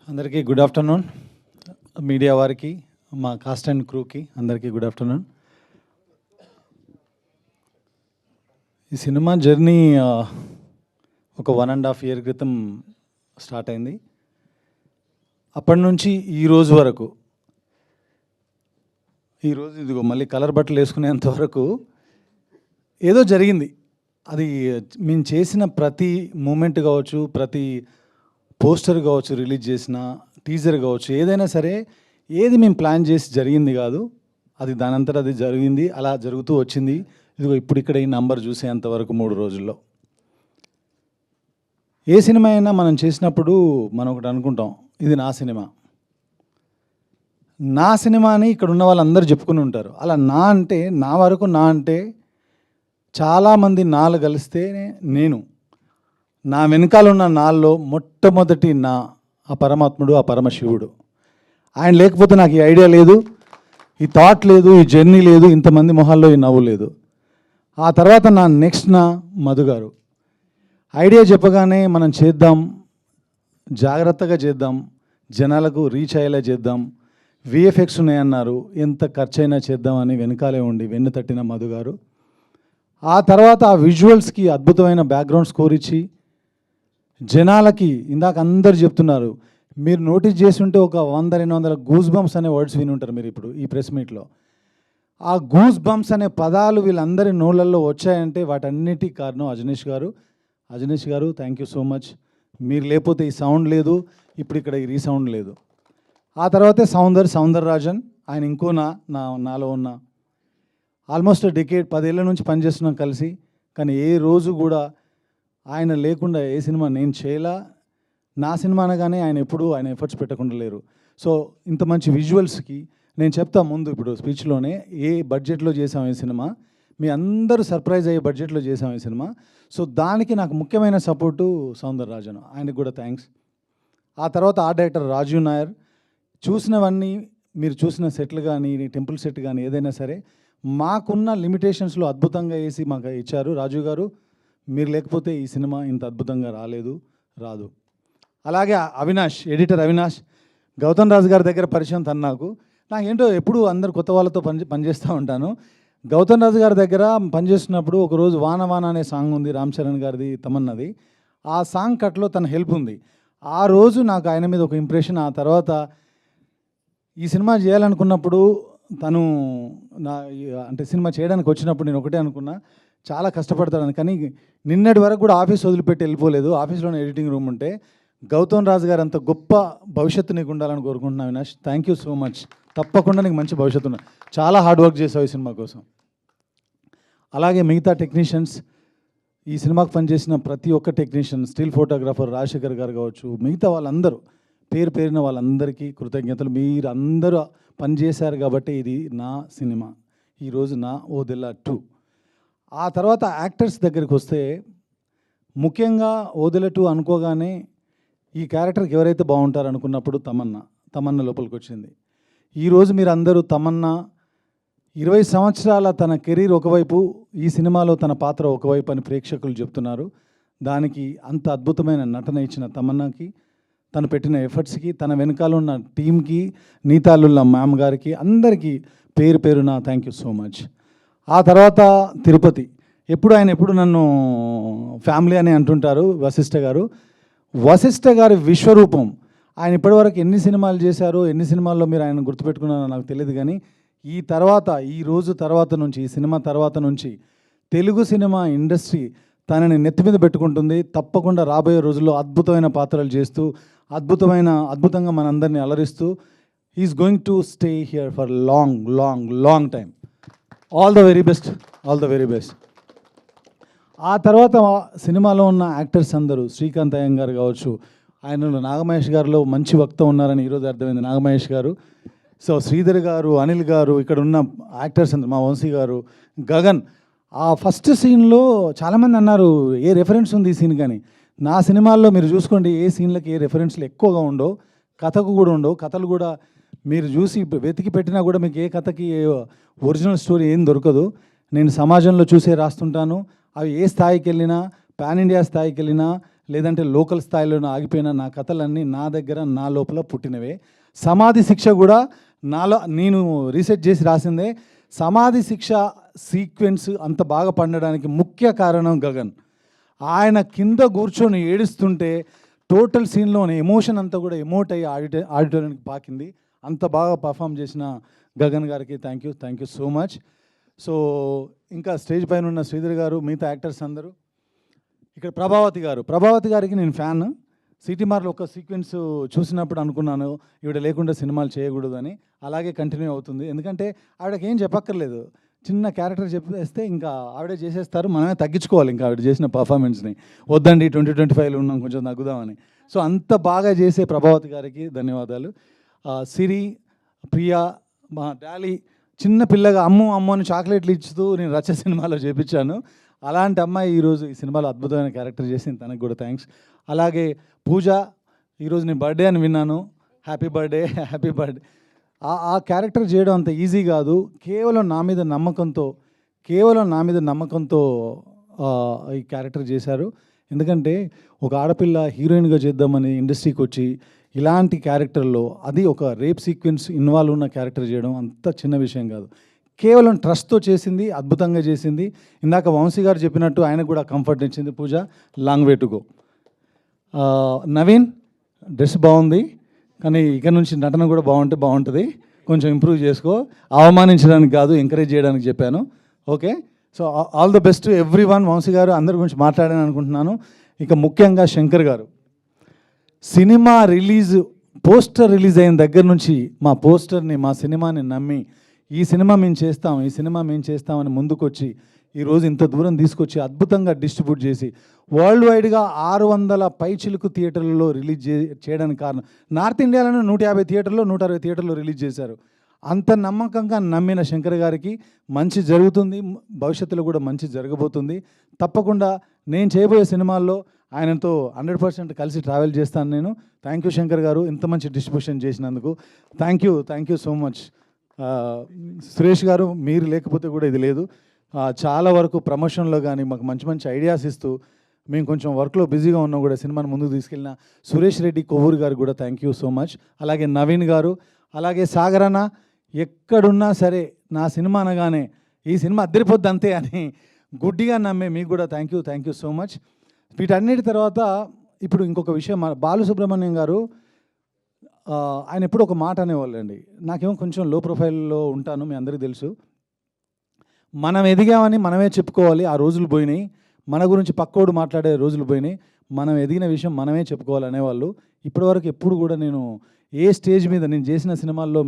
అందరికీ good afternoon. Media వారికి, మా కాస్ట్ అండ్ క్రూకి అందరికీ గుడ్ ఆఫ్టర్నూన్. ఈ సినిమా జర్నీ ఒక 1.5 year క్రితం స్టార్ట్ అయింది. అప్పటి నుంచి ఈ రోజు వరకు, ఈరోజు ఇదిగో మళ్ళీ కలర్ బట్టలు వేసుకునేంత వరకు ఏదో జరిగింది. అది మేము చేసిన ప్రతి మూమెంట్ కావచ్చు, ప్రతి పోస్టర్ కావచ్చు, రిలీజ్ చేసిన టీజర్ కావచ్చు, ఏదైనా సరే ఏది మేము ప్లాన్ చేసి జరిగింది కాదు. అది దానంతటా అది జరిగింది, అలా జరుగుతూ వచ్చింది. ఇదిగో ఇప్పుడు ఇక్కడ ఈ నంబర్ చూసేంతవరకు 3 రోజుల్లో. ఏ సినిమా అయినా మనం చేసినప్పుడు మనం ఒకటి అనుకుంటాం, ఇది నా సినిమా. నా సినిమా అని ఇక్కడ ఉన్న వాళ్ళందరూ చెప్పుకుని ఉంటారు. అలా నా అంటే, నా వరకు నా అంటే చాలామంది నాలు కలిస్తే నేను, నా వెనకాలన్న నాల్లో మొట్టమొదటి నా ఆ పరమాత్ముడు, ఆ పరమశివుడు. ఆయన లేకపోతే నాకు ఈ ఐడియా లేదు, ఈ థాట్ లేదు, ఈ జర్నీ లేదు, ఇంతమంది మొహాల్లో ఈ నవ్వు లేదు. ఆ తర్వాత నా నెక్స్ట్ నా మధు గారు. ఐడియా చెప్పగానే మనం చేద్దాం, జాగ్రత్తగా చేద్దాం, జనాలకు రీచ్ అయ్యేలా చేద్దాం, విఎఫ్ఎక్స్ ఉన్నాయన్నారు, ఎంత ఖర్చైనా చేద్దామని వెనకాలే ఉండి వెన్ను తట్టిన మధు గారు. ఆ తర్వాత ఆ విజువల్స్కి అద్భుతమైన బ్యాక్గ్రౌండ్ స్కోర్ ఇచ్చి జనాలకి, ఇందాక అందరు చెప్తున్నారు, మీరు నోటీస్ చేసి ఉంటే ఒక 100-200 గూస్ బంప్స్ అనే వర్డ్స్ విని ఉంటారు మీరు ఇప్పుడు ఈ ప్రెస్ మీట్లో. ఆ గూస్ బంప్స్ అనే పదాలు వీళ్ళందరి నోళ్ళల్లో వచ్చాయంటే వాటన్నిటికీ కారణం అజనీష్ గారు. అజనీష్ గారు, థ్యాంక్ యూ సో మచ్. మీరు లేకపోతే ఈ సౌండ్ లేదు, ఇప్పుడు ఇక్కడ ఈ రీసౌండ్ లేదు. ఆ తర్వాతే సౌందరరాజన్, ఆయన ఇంకో నాలో ఉన్న ఆల్మోస్ట్ డెకేడ్ 10 ఏళ్ళ నుంచి పనిచేస్తున్నాం కలిసి. కానీ ఏ రోజు కూడా ఆయన లేకుండా ఏ సినిమా నేను చేయలా. నా సినిమా అనగానే ఆయన ఎప్పుడూ ఆయన ఎఫర్ట్స్ పెట్టకుండా లేరు. సో ఇంత మంచి విజువల్స్కి నేను చెప్తా ముందు ఇప్పుడు స్పీచ్లోనే ఏ బడ్జెట్లో చేసాం ఈ సినిమా, మీ అందరూ సర్ప్రైజ్ అయ్యే బడ్జెట్లో చేసాం ఈ సినిమా. సో దానికి నాకు ముఖ్యమైన సపోర్టు సౌందరరాజన్, ఆయనకు కూడా థ్యాంక్స్. ఆ తర్వాత ఆర్ట్ డైరెక్టర్ రాజీవ్ నాయర్. చూసినవన్నీ మీరు చూసిన సెట్లు కానీ, టెంపుల్ సెట్ కానీ ఏదైనా సరే మాకున్న లిమిటేషన్స్లో అద్భుతంగా వేసి మాకు ఇచ్చారు రాజు గారు. మీరు లేకపోతే ఈ సినిమా ఇంత అద్భుతంగా రాదు. అలాగే అవినాష్, ఎడిటర్ అవినాష్, గౌతమ్ రాజు గారి దగ్గర పరిచయం తను నాకేంటో ఎప్పుడు అందరు కొత్త వాళ్ళతో పనిచేస్తూ ఉంటాను. గౌతమ్ రాజు గారి దగ్గర పనిచేస్తున్నప్పుడు ఒకరోజు వాన వాన అనే సాంగ్ ఉంది, రామ్ చరణ్ గారిది, తమన్నది. ఆ సాంగ్ కట్లో తన హెల్ప్ ఉంది. ఆ రోజు నాకు ఆయన మీద ఒక ఇంప్రెషన్. ఆ తర్వాత ఈ సినిమా చేయాలనుకున్నప్పుడు తను అంటే సినిమా చేయడానికి వచ్చినప్పుడు నేను ఒకటే అనుకున్నా, చాలా కష్టపడతాడని. కానీ నిన్నటి వరకు కూడా ఆఫీస్ వదిలిపెట్టి వెళ్ళిపోలేదు. ఆఫీస్లోనే ఎడిటింగ్ రూమ్ ఉంటే. గౌతమ్ రాజు గారు అంత గొప్ప భవిష్యత్తు నీకు ఉండాలని కోరుకుంటున్నాను Avinash. Thank you so much. తప్పకుండా నీకు మంచి భవిష్యత్తు ఉంది. చాలా హార్డ్ వర్క్ చేసావు ఈ సినిమా కోసం. అలాగే మిగతా టెక్నీషియన్స్, ఈ సినిమాకి పనిచేసిన ప్రతి ఒక్క టెక్నీషియన్, స్టిల్ ఫోటోగ్రాఫర్ రాజశేఖర్ గారు కావచ్చు, మిగతా వాళ్ళందరూ పేరున వాళ్ళందరికీ కృతజ్ఞతలు. మీరు అందరూ పనిచేశారు కాబట్టి ఇది నా సినిమా, ఈరోజు నా ఓదెలా 2. ఆ తర్వాత యాక్టర్స్ దగ్గరికి వస్తే, ముఖ్యంగా ఓదెలా 2 అనుకోగానే ఈ క్యారెక్టర్కి ఎవరైతే బాగుంటారు అనుకున్నప్పుడు తమన్నా లోపలికి వచ్చింది. ఈరోజు మీరు అందరూ తమన్నా 20 సంవత్సరాల తన కెరీర్ ఒకవైపు, ఈ సినిమాలో తన పాత్ర ఒకవైపు అని ప్రేక్షకులు చెప్తున్నారు. దానికి అంత అద్భుతమైన నటన ఇచ్చిన తమన్నాకి, తను పెట్టిన ఎఫర్ట్స్కి, తన వెనకాల ఉన్న టీంకి, నీతాలుల్లా మ్యామ్ గారికి, అందరికీ పేరున థ్యాంక్ యూ సో మచ్. ఆ తర్వాత తిరుపతి. ఎప్పుడు నన్ను ఫ్యామిలీ అని అంటుంటారు వశిష్ఠ గారి విశ్వరూపం. ఆయన ఇప్పటివరకు ఎన్ని సినిమాలు చేశారో, ఎన్ని సినిమాల్లో మీరు ఆయన గుర్తుపెట్టుకున్నారో నాకు తెలియదు. కానీ ఈ సినిమా తర్వాత నుంచి తెలుగు సినిమా ఇండస్ట్రీ తనని నెత్తి మీద పెట్టుకుంటుంది. తప్పకుండా రాబోయే రోజుల్లో అద్భుతమైన పాత్రలు చేస్తూ, అద్భుతంగా మనందరినీ అలరిస్తూ, he's going to stay here for long time. All the very best. ఆ తర్వాత సినిమాలో ఉన్న యాక్టర్స్ అందరూ, శ్రీకాంత్ అయ్యంగారు కావచ్చు, ఆయనలో నాగమహేష్ గారిలో మంచి వక్త ఉన్నారని ఈరోజు అర్థమైంది, నాగమహేష్ గారు. సో శ్రీధర్ గారు, అనిల్ గారు, ఇక్కడ ఉన్న యాక్టర్స్ అందరూ, మా వంశీ గారు, గగన్. ఆ ఫస్ట్ సీన్లో చాలామంది అన్నారు ఏ రెఫరెన్స్ ఉంది ఈ సీన్, కానీ నా సినిమాల్లో మీరు చూసుకోండి ఏ సీన్లకి ఏ రెఫరెన్స్లు ఎక్కువగా ఉండవు, కథకు కూడా ఉండవు. కథలు కూడా మీరు చూసి వెతికి పెట్టినా కూడా మీకు ఏ కథకి ఒరిజినల్ స్టోరీ ఏం దొరకదు. నేను సమాజంలో చూసే రాస్తుంటాను. అవి ఏ స్థాయికి వెళ్ళినా, పాన్ ఇండియా స్థాయికి వెళ్ళినా, లేదంటే లోకల్ స్థాయిలోనే ఆగిపోయిన నా కథలన్నీ నా దగ్గర నా లోపల పుట్టినవే. సమాధి శిక్ష కూడా నాలో నేను రీసెర్చ్ చేసి రాసిందే. సమాధి శిక్ష సీక్వెన్స్ అంత బాగా పండడానికి ముఖ్య కారణం గగన్. ఆయన కింద కూర్చొని ఏడుస్తుంటే టోటల్ సీన్లోని ఎమోషన్ అంతా కూడా ఎమోట్ అయ్యి ఆడిటోరియానికి పాకింది. అంత బాగా పర్ఫామ్ చేసిన గగన్ గారికి thank you so much. So ఇంకా స్టేజ్ పైన ఉన్న శ్రీధర్ గారు, మిగతా యాక్టర్స్ అందరూ, ఇక్కడ ప్రభావతి గారికి నేను ఫ్యాన్. సిటీమార్లో ఒక సీక్వెన్స్ చూసినప్పుడు అనుకున్నాను ఈవిడ లేకుండా సినిమాలు చేయకూడదని. అలాగే కంటిన్యూ అవుతుంది, ఎందుకంటే ఆవిడకి ఏం చెప్పక్కర్లేదు, చిన్న క్యారెక్టర్ చెప్పేస్తే ఇంకా ఆవిడే చేసేస్తారు. మనమే తగ్గించుకోవాలి ఇంకా ఆవిడ చేసిన పర్ఫార్మెన్స్ని. వద్దండి 2025లో ఉన్నాం, కొంచెం తగ్గుదామని. సో అంత బాగా చేసే ప్రభావతి గారికి ధన్యవాదాలు. సిరి, ప్రియా, మా డాలీ చిన్న పిల్లగా అమ్ము అని చాక్లెట్లు ఇచ్చుతూ నేను రచ్చ సినిమాలో చేపించాను. అలాంటి అమ్మాయి ఈరోజు ఈ సినిమాలో అద్భుతమైన క్యారెక్టర్ చేసింది, తనకు కూడా థ్యాంక్స్. అలాగే పూజ, ఈరోజు నేను బర్త్డే అని విన్నాను, హ్యాపీ బర్త్డే. ఆ క్యారెక్టర్ చేయడం అంత ఈజీ కాదు. కేవలం నా మీద నమ్మకంతో ఈ క్యారెక్టర్ చేశారు. ఎందుకంటే ఒక ఆడపిల్ల హీరోయిన్గా చేద్దామని ఇండస్ట్రీకి వచ్చి ఇలాంటి క్యారెక్టర్లో, అది ఒక రేప్ సీక్వెన్స్ ఇన్వాల్వ్ ఉన్న క్యారెక్టర్ చేయడం అంత చిన్న విషయం కాదు. కేవలం ట్రస్ట్తో చేసింది, అద్భుతంగా చేసింది. ఇందాక వంశీ గారు చెప్పినట్టు ఆయనకు కూడా కంఫర్ట్ ఇచ్చింది Pooja. Long way to go. Naveen, dress బాగుంది, కానీ ఇక నుంచి నటన కూడా బాగుంటుంది, కొంచెం ఇంప్రూవ్ చేసుకో. అవమానించడానికి కాదు, ఎంకరేజ్ చేయడానికి చెప్పాను. Okay, so all the best everyone. Vamsi గారు అందరి గురించి మాట్లాడాను అనుకుంటున్నాను. ఇక ముఖ్యంగా శంకర్ గారు, సినిమా పోస్టర్ రిలీజ్ అయిన దగ్గర నుంచి మా సినిమాని నమ్మి ఈ సినిమా మేము చేస్తామని ముందుకొచ్చి ఈరోజు ఇంత దూరం తీసుకొచ్చి అద్భుతంగా డిస్ట్రిబ్యూట్ చేసి వరల్డ్ వైడ్గా 600 పైచిలుకు థియేటర్లలో రిలీజ్ చేయడానికి కారణం, నార్త్ ఇండియాలోనే 150 థియేటర్లో 160 థియేటర్లో రిలీజ్ చేశారు. అంత నమ్మకంగా నమ్మిన శంకర్ గారికి మంచి జరుగుతుంది, భవిష్యత్తులో కూడా మంచి జరగబోతుంది. తప్పకుండా నేను చేయబోయే సినిమాల్లో ఆయనతో 100% కలిసి ట్రావెల్ చేస్తాను నేను. థ్యాంక్ యూ శంకర్ గారు, ఇంత మంచి డిస్ట్రిబ్యూషన్ చేసినందుకు thank you so much. Suresh గారు, మీరు లేకపోతే కూడా ఇది లేదు. చాలా వరకు ప్రమోషన్లో కానీ మాకు మంచి ఐడియాస్ ఇస్తూ, మేము కొంచెం వర్క్లో బిజీగా ఉన్నా కూడా సినిమాని ముందుకు తీసుకెళ్ళిన సురేష్ రెడ్డి కొవ్వూరు గారు కూడా థ్యాంక్ యూ సో మచ్. అలాగే నవీన్ గారు, అలాగే సాగర్ అన్న, ఎక్కడున్నా సరే నా సినిమా అనగానే ఈ సినిమా అద్దరిపోద్ది అంతే అని గుడ్డిగా నమ్మే మీకు కూడా థ్యాంక్ యూ సో మచ్. వీటన్నిటి తర్వాత ఇప్పుడు ఇంకొక విషయం, బాలసుబ్రహ్మణ్యం గారు ఆయన ఎప్పుడు ఒక మాట అనేవాళ్ళండి. నాకేమో కొంచెం లో ప్రొఫైల్లో ఉంటాను, మీ అందరికీ తెలుసు. మనం ఎదిగామని మనమే చెప్పుకోవాలి, ఆ రోజులు పోయినాయి. మన గురించి పక్కోడు మాట్లాడే రోజులు పోయినాయి. మనం ఎదిగిన విషయం మనమే చెప్పుకోవాలి అనేవాళ్ళు. ఇప్పటివరకు ఎప్పుడు కూడా నేను ఏ స్టేజ్ మీద నేను చేసిన సినిమాల్లో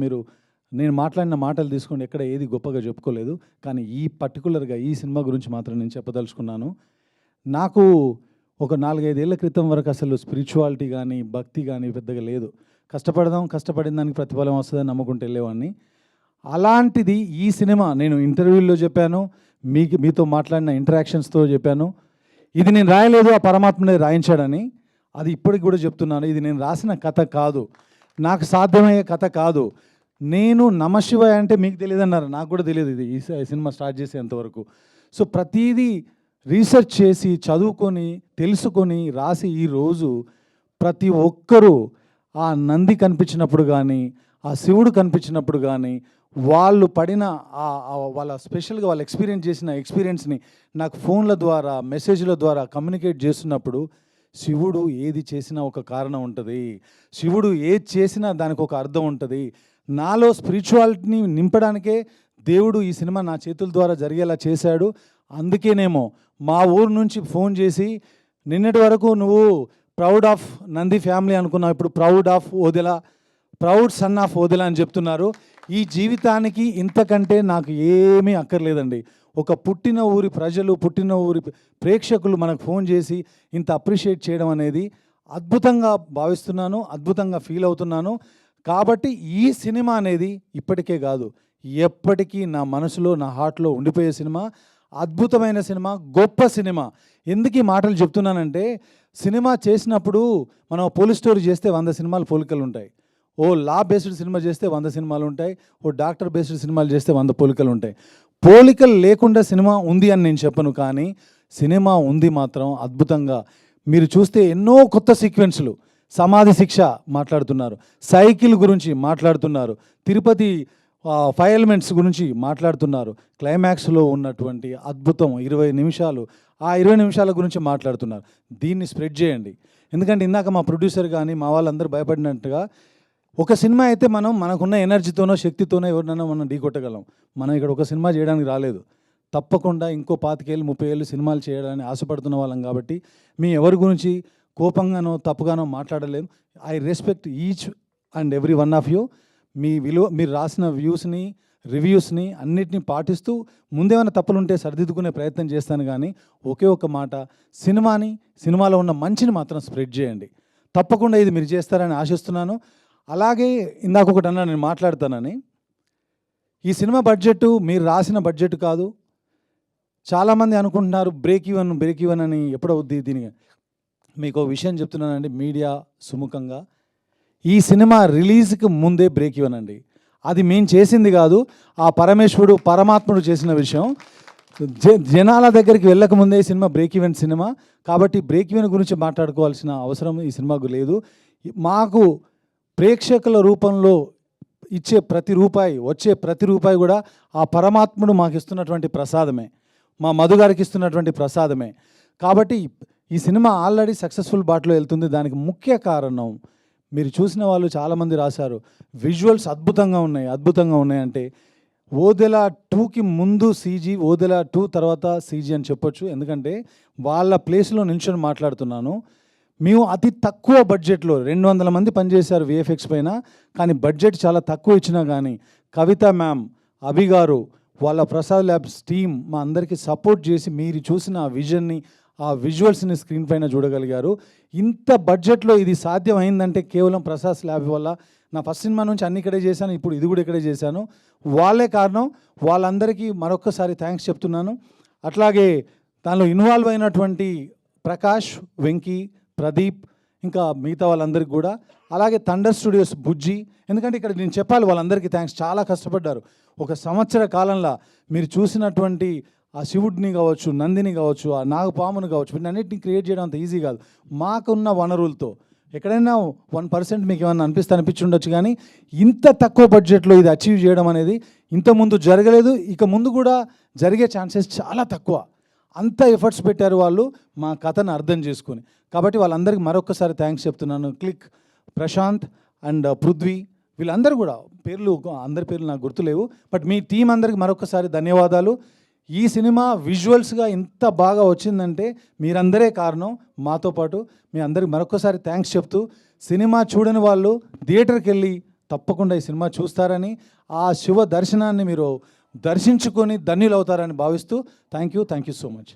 నేను మాట్లాడిన మాటలు తీసుకోండి, ఎక్కడ ఏది గొప్పగా చెప్పుకోలేదు. కానీ ఈ పర్టికులర్గా ఈ సినిమా గురించి మాత్రం నేను చెప్పదలుచుకున్నాను. నాకు ఒక 4-5 ఏళ్ల క్రితం వరకు అసలు స్పిరిచువాలిటీ కానీ భక్తి కానీ పెద్దగా లేదు. కష్టపడిన దానికి ప్రతిఫలం వస్తుందని నమ్ముకుంటూ వెళ్ళేవాడిని. అలాంటిది ఈ సినిమా, నేను ఇంటర్వ్యూల్లో చెప్పాను, మీతో మాట్లాడిన ఇంటరాక్షన్స్తో చెప్పాను, ఇది నేను రాయలేదు, ఆ పరమాత్మనే రాయించాడని. అది ఇప్పటికి కూడా చెప్తున్నాను, ఇది నేను రాసిన కథ కాదు, నాకు సాధ్యమయ్యే కథ కాదు. నేను నమశివాయ అంటే మీకు తెలియదు అన్నారు, నాకు కూడా తెలియదు ఇది ఈ సినిమా స్టార్ట్ చేసేంతవరకు. సో ప్రతిదీ రీసెర్చ్ చేసి చదువుకొని తెలుసుకొని రాసి ఈరోజు ప్రతి ఒక్కరూ ఆ నంది కనిపించినప్పుడు కానీ, ఆ శివుడు కనిపించినప్పుడు కానీ, వాళ్ళు పడిన వాళ్ళ స్పెషల్గా వాళ్ళు ఎక్స్పీరియన్స్ చేసిన ఎక్స్పీరియన్స్ని నాకు ఫోన్ల ద్వారా మెసేజ్ల ద్వారా కమ్యూనికేట్ చేస్తున్నప్పుడు, శివుడు ఏది చేసినా ఒక కారణం ఉంటుంది, శివుడు ఏది చేసినా దానికి ఒక అర్థం ఉంటుంది. నాలో స్పిరిచువాలిటీని నింపడానికే దేవుడు ఈ సినిమా నా చేతుల ద్వారా జరిగేలా చేశాడు. అందుకేనేమో మా ఊరు నుంచి ఫోన్ చేసి, నిన్నటి వరకు నువ్వు ప్రౌడ్ ఆఫ్ నంది ఫ్యామిలీ అనుకున్నావు, ఇప్పుడు ప్రౌడ్ సన్ ఆఫ్ ఓదెలా అని చెప్తున్నారు. ఈ జీవితానికి ఇంతకంటే నాకు ఏమీ అక్కర్లేదండి. ఒక పుట్టిన ఊరి ప్రజలు, పుట్టిన ఊరి ప్రేక్షకులు మనకు ఫోన్ చేసి ఇంత అప్రిషియేట్ చేయడం అనేది అద్భుతంగా భావిస్తున్నాను, అద్భుతంగా ఫీల్ అవుతున్నాను. కాబట్టి ఈ సినిమా అనేది ఇప్పటికే కాదు, ఎప్పటికీ నా మనసులో, నా హార్ట్లో ఉండిపోయే సినిమా, అద్భుతమైన సినిమా, గొప్ప సినిమా. ఎందుకు ఈ మాటలు చెప్తున్నానంటే, సినిమా చేసినప్పుడు మనం పోలీస్ స్టోరీ చేస్తే 100 సినిమాలు పోలికలు ఉంటాయి, ఓ లా బేస్డ్ సినిమా చేస్తే 100 సినిమాలు ఉంటాయి, ఓ డాక్టర్ బేస్డ్ సినిమాలు చేస్తే 100 పోలికలు ఉంటాయి. పోలికలు లేకుండా సినిమా ఉంది అని నేను చెప్పను, కానీ సినిమా ఉంది మాత్రం అద్భుతంగా. మీరు చూస్తే ఎన్నో కొత్త సీక్వెన్స్లు, సమాధి శిక్ష మాట్లాడుతున్నారు, సైకిల్ గురించి మాట్లాడుతున్నారు, తిరుపతి 5 ఎలిమెంట్స్ గురించి మాట్లాడుతున్నారు, క్లైమాక్స్లో ఉన్నటువంటి అద్భుతం 20 నిమిషాలు, ఆ 20 నిమిషాల గురించి మాట్లాడుతున్నారు. దీన్ని స్ప్రెడ్ చేయండి. ఎందుకంటే ఇందాక మా ప్రొడ్యూసర్ కానీ మా వాళ్ళందరూ భయపడినట్టుగా ఒక సినిమా అయితే మనకున్న ఎనర్జీతోనో శక్తితోనో ఎవరినైనా మనం ఢీకొట్టగలం. మనం ఇక్కడ ఒక సినిమా చేయడానికి రాలేదు. తప్పకుండా ఇంకో 25 ఏళ్ళు 30 ఏళ్ళు సినిమాలు చేయడానికి ఆశపడుతున్న వాళ్ళం కాబట్టి మీ ఎవరి గురించి కోపంగానో తప్పుగానో మాట్లాడలేము. I respect each and every one of you. మీరు రాసిన వ్యూస్ని, రివ్యూస్ని అన్నిటినీ పాటిస్తూ ముందేమైనా తప్పులుంటే సరిదిద్దుకునే ప్రయత్నం చేస్తాను. కానీ ఒకే ఒక మాట, సినిమాలో ఉన్న మంచిని మాత్రం స్ప్రెడ్ చేయండి. తప్పకుండా ఇది మీరు చేస్తారని ఆశిస్తున్నాను. అలాగే ఇందాక ఒకటి అన్నా, నేను మాట్లాడతానని, ఈ సినిమా బడ్జెట్ మీరు రాసిన బడ్జెట్ కాదు. చాలామంది అనుకుంటున్నారు బ్రేక్ ఈవెన్ అని ఎప్పుడవుద్ది. దీనికి మీకు విషయం చెప్తున్నానండి మీడియా సుముఖంగా, ఈ సినిమా రిలీజ్కి ముందే బ్రేక్ ఈవెన్ అండి. అది మేము చేసింది కాదు, ఆ పరమాత్ముడు చేసిన విషయం. జనాల దగ్గరికి వెళ్ళకముందే ఈ సినిమా బ్రేక్ ఈవెన్ సినిమా కాబట్టి బ్రేక్ ఈవెన్ గురించి మాట్లాడుకోవాల్సిన అవసరం ఈ సినిమాకు లేదు. మాకు ప్రేక్షకుల రూపంలో ఇచ్చే ప్రతి రూపాయి, వచ్చే ప్రతి రూపాయి కూడా ఆ పరమాత్ముడు మాకు ఇస్తున్నటువంటి ప్రసాదమే, మా మధు గారికి ఇస్తున్నటువంటి ప్రసాదమే. కాబట్టి ఈ సినిమా ఆల్రెడీ సక్సెస్ఫుల్ బాటలో వెళ్తుంది. దానికి ముఖ్య కారణం మీరు చూసిన వాళ్ళు చాలామంది రాశారు, విజువల్స్ అద్భుతంగా ఉన్నాయి అంటే ఓదెల 2కి ముందు సీజీ, ఓదెల 2 తర్వాత సీజీ అని చెప్పొచ్చు. ఎందుకంటే వాళ్ళ ప్లేస్లో నిల్చొని మాట్లాడుతున్నాను. మేము అతి తక్కువ బడ్జెట్లో 200 మంది పనిచేశారు విఎఫ్ఎక్స్ పైన, కానీ బడ్జెట్ చాలా తక్కువ ఇచ్చినా కానీ కవిత మ్యామ్, అభి గారు, వాళ్ళ ప్రసాద్ ల్యాబ్స్ టీమ్ మా అందరికీ సపోర్ట్ చేసి మీరు చూసిన ఆ విజన్ని, ఆ విజువల్స్ని స్క్రీన్ పైన చూడగలిగారు. ఇంత బడ్జెట్లో ఇది సాధ్యమైందంటే కేవలం ప్రసాద్ ల్యాబ్ వల్ల. నా ఫస్ట్ సినిమా నుంచి అన్ని ఇక్కడే చేశాను, ఇప్పుడు ఇది కూడా ఇక్కడే చేశాను. వాళ్ళే కారణం. వాళ్ళందరికీ మరొక్కసారి థ్యాంక్స్ చెప్తున్నాను. అట్లాగే దానిలో ఇన్వాల్వ్ అయినటువంటి ప్రకాష్, వెంకీ, ప్రదీప్, ఇంకా మిగతా వాళ్ళందరికీ కూడా, అలాగే థండర్ స్టూడియోస్ బుజ్జి, ఎందుకంటే ఇక్కడ నేను చెప్పాలి వాళ్ళందరికీ థ్యాంక్స్. చాలా కష్టపడ్డారు. 1 సంవత్సర కాలంలో మీరు చూసినటువంటి ఆ శివుడిని కావచ్చు, నందిని కావచ్చు, ఆ నాగపాముని కావచ్చు, వీటన్నిటిని క్రియేట్ చేయడం అంత ఈజీ కాదు. మాకున్న వనరులతో ఎక్కడైనా 1% మీకు ఏమన్నా అనిపించి ఉండొచ్చు, కానీ ఇంత తక్కువ బడ్జెట్లో ఇది అచీవ్ చేయడం అనేది ఇంతకుముందు జరగలేదు, ఇక ముందు కూడా జరిగే ఛాన్సెస్ చాలా తక్కువ. అంత ఎఫర్ట్స్ పెట్టారు వాళ్ళు మా కథను అర్థం చేసుకొని. కాబట్టి వాళ్ళందరికీ మరొకసారి థ్యాంక్స్ చెప్తున్నాను. క్లిక్, ప్రశాంత్ అండ్ పృథ్వీ, వీళ్ళందరూ కూడా అందరి పేర్లు నాకు గుర్తులేవు, బట్ మీ టీం అందరికీ మరొకసారి ధన్యవాదాలు. ఈ సినిమా విజువల్స్గా ఇంత బాగా వచ్చిందంటే మీరందరే కారణం. మాతో పాటు మీ అందరికి మరొకసారి థ్యాంక్స్ చెప్తూ, సినిమా చూడని వాళ్ళు థియేటర్కి వెళ్ళి తప్పకుండా ఈ సినిమా చూస్తారని, ఆ శివ దర్శనాన్ని మీరు దర్శించుకొని ధన్యులవుతారని భావిస్తూ థ్యాంక్ యూ సో మచ్.